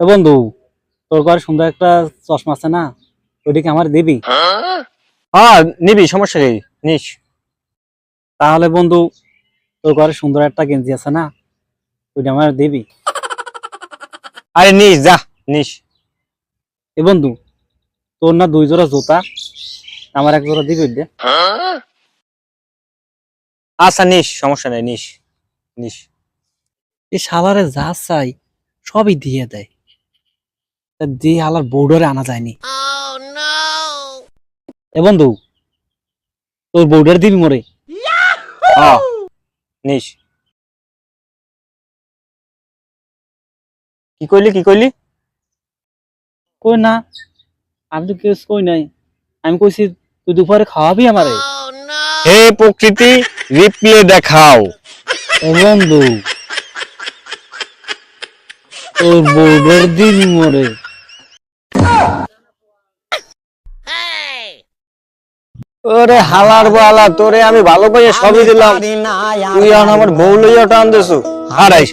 বন্ধু, তোর ঘরে সুন্দর একটা চশমা আছে না, ওইদিকে আমার দিবি? হ্যাঁ নিবি, সমস্যা নেই, নিস। তাহলে বন্ধু, তোর ঘরে সুন্দর একটা গেঞ্জি আছে না, ওইটা আমার দিবি? আরে নিস, যা নিস। বন্ধু, তোর না 2 জোড়া জুতা, আমার 1 জোড়া দিবি ওইটা? আচ্ছা নিস, সমস্যা নেই, নিস নিস। এই শালারে যা চাই সবই দিয়ে দেয়, তা দিয়ে হালার বউডারে আনা যায়নি। বন্ধু, তোর বউডার দিবি মরে? হ্যাঁ নিস। কি কইলি, কি কইলি? কই না, আমি তো কেউ কই নাই। আমি কইছি তুই দুপুরে খাওয়াবি আমারে। হে প্রকৃতি, রিপ্লে দেখাও। বন্ধু, তোর বউডার দিবি মরে? ওরে হালার বালা, তোরে আমি ভালো করে সবই দিলাম, তুই এখন আমার বউ লইয়া টান দেছো। হারাইস।